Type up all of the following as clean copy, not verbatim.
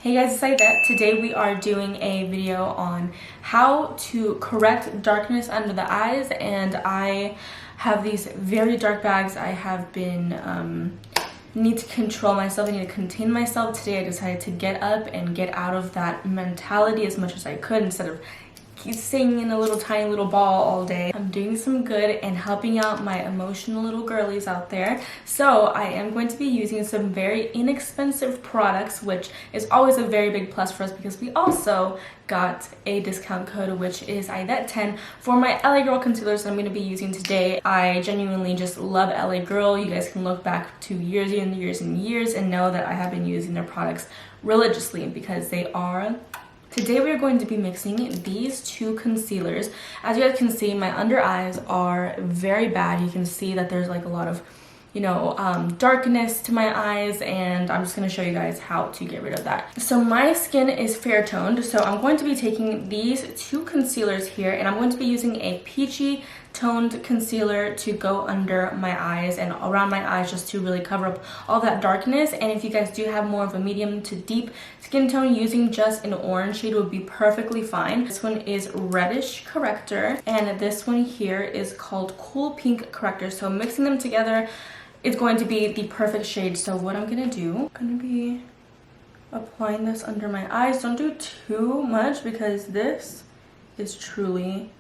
Hey guys, it's Aidette. Today we are doing a video on how to correct darkness under the eyes, and I have these very dark bags. I have been need to control myself. I need to contain myself. Today I decided to get up and get out of that mentality as much as I could instead of staying in a little tiny little ball all day. I'm doing some good and helping out my emotional little girlies out there. So I am going to be using some very inexpensive products, which is always a very big plus for us because we also got a discount code, which is Aidette10 for my LA Girl concealers that I'm going to be using today. I genuinely just love LA Girl. You guys can look back to years and years and years and know that I have been using their products religiously because they are. Today we are going to be mixing these two concealers. As you guys can see, my under eyes are very bad. You can see that there's like a lot of, darkness to my eyes, and I'm just going to show you guys how to get rid of that. So my skin is fair toned, so I'm going to be taking these two concealers here, and I'm going to be using a peachy toned concealer to go under my eyes and around my eyes just to really cover up all that darkness. And if you guys do have more of a medium to deep skin tone, using just an orange shade would be perfectly fine. This one is Reddish Corrector, and this one here is called Cool Pink Corrector. So mixing them together is going to be the perfect shade. So what I'm gonna do, I'm gonna be applying this under my eyes. Don't do too much because this is truly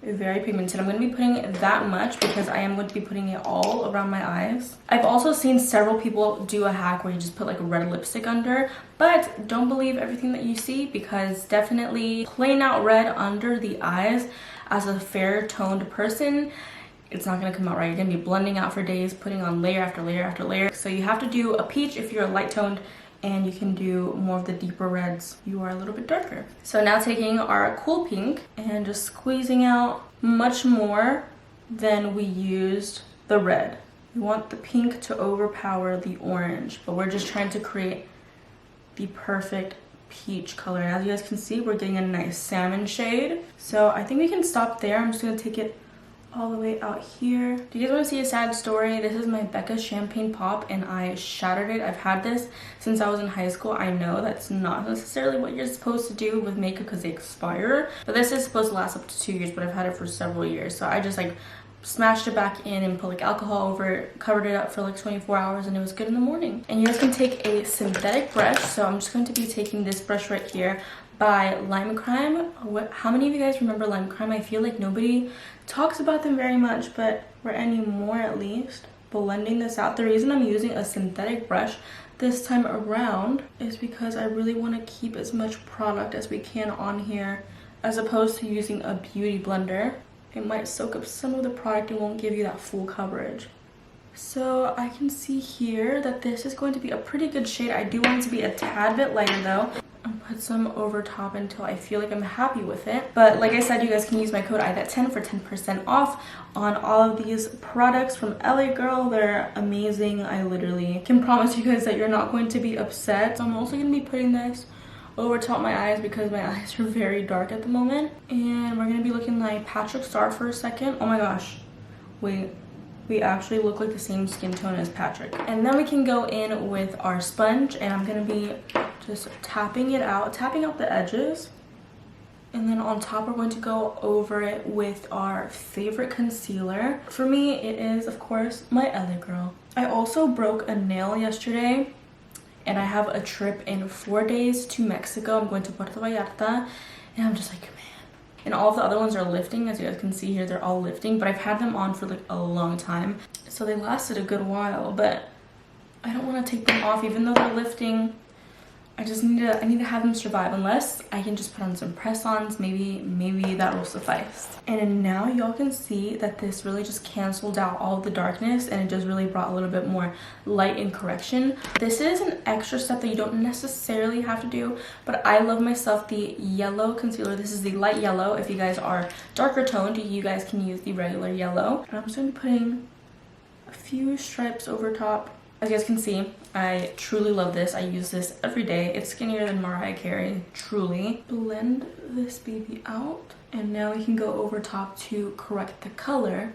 very pigmented. I'm going to be putting that much because I am going to be putting it all around my eyes. I've also seen several people do a hack where you just put like red lipstick under, but don't believe everything that you see because definitely plain out red under the eyes as a fair toned person, it's not going to come out right. You're going to be blending out for days, putting on layer after layer after layer. So you have to do a peach if you're light toned, and you can do more of the deeper reds. You are a little bit darker. So now taking our Cool Pink and just squeezing out much more than we used the red. We want the pink to overpower the orange, but we're just trying to create the perfect peach color. And as you guys can see, we're getting a nice salmon shade. So I think we can stop there. I'm just gonna take it all the way out here. Do you guys want to see a sad story? This is my Becca Champagne Pop and I shattered it. I've had this since I was in high school. I know that's not necessarily what you're supposed to do with makeup because they expire, but this is supposed to last up to 2 years, but I've had it for several years. So I just like smashed it back in and put like alcohol over it, covered it up for like 24 hours, and it was good in the morning. And you guys can take a synthetic brush. So I'm just going to be taking this brush right here by Lime Crime. How many of you guys remember Lime Crime? I feel like nobody talks about them very much, but we're anymore at least. Blending this out. The reason I'm using a synthetic brush this time around is because I really want to keep as much product as we can on here as opposed to using a beauty blender. It might soak up some of the product and won't give you that full coverage. So I can see here that this is going to be a pretty good shade. I do want it to be a tad bit lighter though. I'll put some over top until I feel like I'm happy with it. But like I said, you guys can use my code Aidette10 for 10% off on all of these products from LA Girl. They're amazing. I literally can promise you guys that you're not going to be upset. So I'm also going to be putting this over top my eyes because my eyes are very dark at the moment. And we're going to be looking like Patrick Star for a second. Oh my gosh. Wait. We actually look like the same skin tone as Patrick. And then we can go in with our sponge, and I'm going to be just tapping out the edges. And then on top, we're going to go over it with our favorite concealer. For me, it is, of course, my LA Girl. I also broke a nail yesterday, and I have a trip in 4 days to Mexico. I'm going to Puerto Vallarta, and I'm just like, and all of the other ones are lifting. As you guys can see here, they're all lifting, but I've had them on for like a long time, so they lasted a good while. But I don't want to take them off even though they're lifting. I need to have them survive, unless I can just put on some press-ons. Maybe that will suffice. And now y'all can see that this really just canceled out all the darkness, and it just really brought a little bit more light and correction. This is an extra step that you don't necessarily have to do, but I love myself the yellow concealer. This is the light yellow. If you guys are darker toned, you guys can use the regular yellow. And I'm just going to be putting a few stripes over top. As you guys can see, I truly love this. I use this every day. It's skinnier than Mariah Carey, truly. Blend this baby out. And now we can go over top to correct the color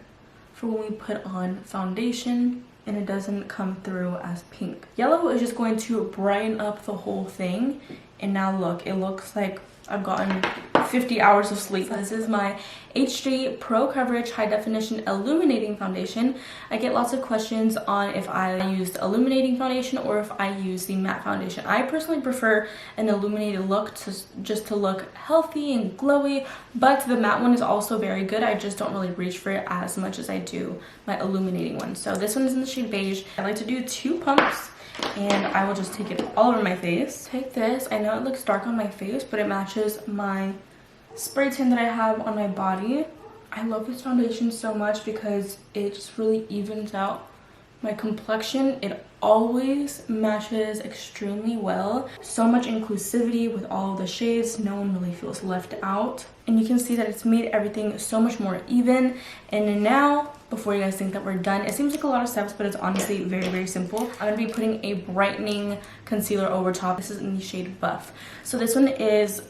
for when we put on foundation and it doesn't come through as pink. Yellow is just going to brighten up the whole thing. And now look, it looks like I've gotten 50 hours of sleep. So this is my HD Pro Coverage High Definition Illuminating Foundation. I get lots of questions on if I used illuminating foundation or if I use the matte foundation. I personally prefer an illuminated look just to look healthy and glowy, but the matte one is also very good. I just don't really reach for it as much as I do my illuminating one. So this one is in the shade beige. I like to do 2 pumps, and I will just take it all over my face. Take this. I know it looks dark on my face, but it matches my spray tan that I have on my body. I love this foundation so much because it just really evens out my complexion. It always matches extremely well. So much inclusivity with all of the shades. No one really feels left out. And you can see that it's made everything so much more even. And now, before you guys think that we're done, it seems like a lot of steps, but it's honestly very, very simple. I'm gonna be putting a brightening concealer over top. This is in the shade Buff. So this one is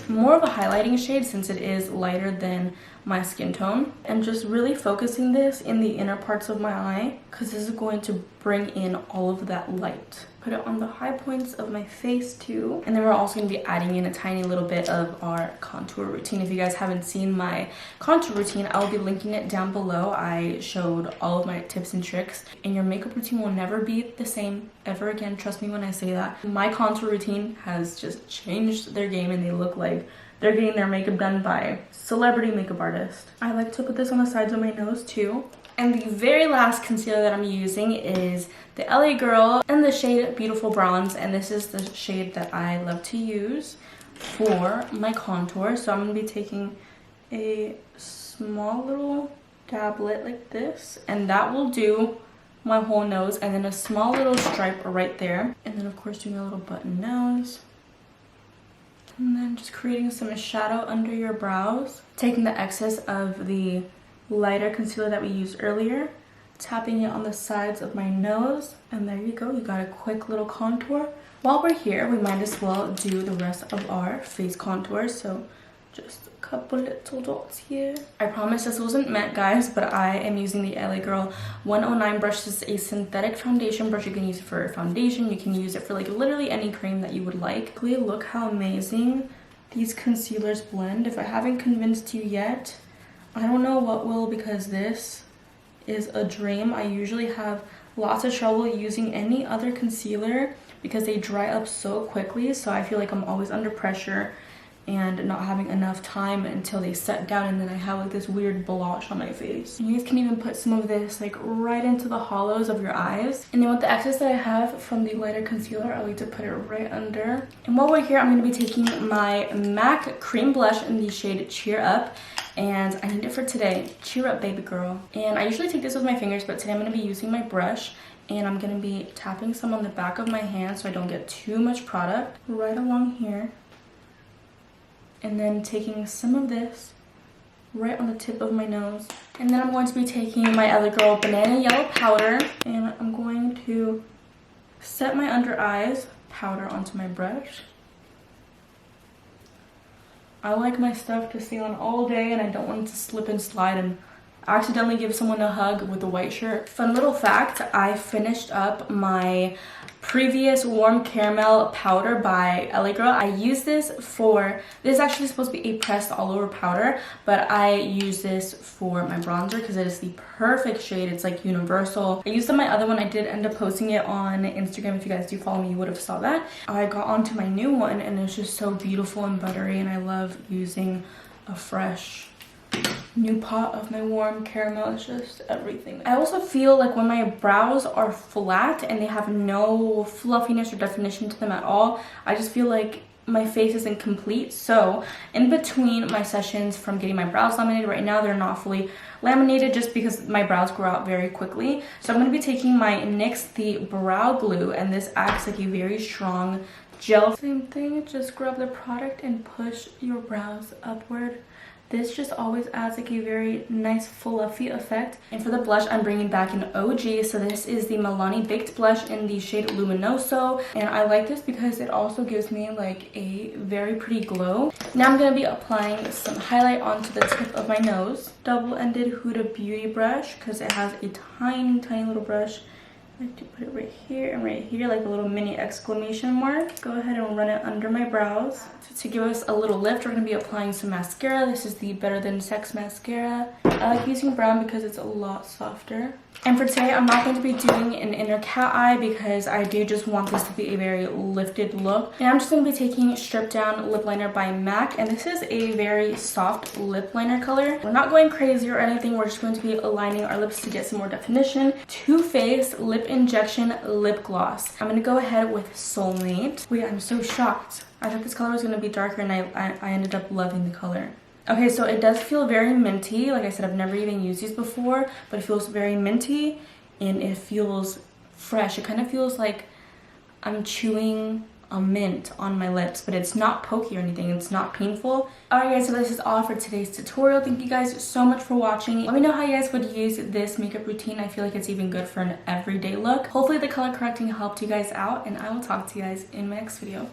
more of a highlighting shade since it is lighter than my skin tone, and just really focusing this in the inner parts of my eye because this is going to bring in all of that light. Put it on the high points of my face too, and then we're also going to be adding in a tiny little bit of our contour routine. If you guys haven't seen my contour routine, I'll be linking it down below. I showed all of my tips and tricks, and your makeup routine will never be the same ever again. Trust me when I say that. My contour routine has just changed their game, and they look like they're getting their makeup done by celebrity makeup artists. I like to put this on the sides of my nose too. And the very last concealer that I'm using is the LA Girl in the shade Beautiful Bronze. And this is the shade that I love to use for my contour. So I'm going to be taking a small little dablet like this. And that will do my whole nose. And then a small little stripe right there. And then of course doing a little button nose. And then just creating some shadow under your brows. Taking the excess of the lighter concealer that we used earlier, tapping it on the sides of my nose, and there you go. You got a quick little contour. While we're here, we might as well do the rest of our face contour. So just a couple little dots here. I promise this wasn't meant, guys, but I am using the LA Girl 109 brush. This is a synthetic foundation brush. You can use it for foundation. You can use it for like literally any cream that you would like. Look how amazing these concealers blend. If I haven't convinced you yet, I don't know what will, because this is a dream. I usually have lots of trouble using any other concealer because they dry up so quickly. So I feel like I'm always under pressure and not having enough time until they set down, and then I have like this weird blotch on my face. And you guys can even put some of this like right into the hollows of your eyes. And then with the excess that I have from the lighter concealer, I like to put it right under. And while we're here, I'm going to be taking my MAC cream blush in the shade Cheer Up. And I need it for today. Cheer up, baby girl. And I usually take this with my fingers, but today I'm going to be using my brush. And I'm going to be tapping some on the back of my hand so I don't get too much product. Right along here. And then taking some of this right on the tip of my nose. And then I'm going to be taking my LA Girl Banana Yellow Powder. And I'm going to set my under eyes powder onto my brush. I like my stuff to stay on all day, and I don't want it to slip and slide and accidentally give someone a hug with a white shirt. Fun little fact, I finished up my previous Warm Caramel powder by LA Girl. I use this for, this is actually supposed to be a pressed all over powder, but I use this for my bronzer because it is the perfect shade. It's like universal. I used my other one. I did end up posting it on Instagram. If you guys do follow me, you would have saw that. I got onto my new one, and it's just so beautiful and buttery, and I love using a fresh new pot of my Warm Caramel. It's just everything. I also feel like when my brows are flat and they have no fluffiness or definition to them at all, I just feel like my face isn't complete. So in between my sessions from getting my brows laminated, right now they're not fully laminated just because my brows grow out very quickly. So I'm going to be taking my NYX the brow glue, and this acts like a very strong gel. Same thing, just grab the product and push your brows upward This just always adds like a very nice fluffy effect. And for the blush, I'm bringing back an OG. So this is the Milani Baked Blush in the shade Luminoso. And I like this because it also gives me like a very pretty glow. Now I'm going to be applying some highlight onto the tip of my nose. Double-ended Huda Beauty brush because it has a tiny, tiny little brush. I like to put it right here and right here, like a little mini exclamation mark. Go ahead and run it under my brows. So to give us a little lift, we're going to be applying some mascara. This is the Better Than Sex mascara. I like using brown because it's a lot softer. And for today, I'm not going to be doing an inner cat eye because I do just want this to be a very lifted look. And I'm just going to be taking Strip Down Lip Liner by MAC. And this is a very soft lip liner color. We're not going crazy or anything. We're just going to be aligning our lips to get some more definition. Too Faced Lip Injection Lip Gloss. I'm going to go ahead with Soulmate. Wait, I'm so shocked. I thought this color was going to be darker and I ended up loving the color. Okay, so it does feel very minty. Like I said, I've never even used these before, but it feels very minty and it feels fresh. It kind of feels like I'm chewing a mint on my lips, but it's not pokey or anything. It's not painful. Alright guys, so this is all for today's tutorial. Thank you guys so much for watching. Let me know how you guys would use this makeup routine. I feel like it's even good for an everyday look. Hopefully the color correcting helped you guys out, and I will talk to you guys in my next video.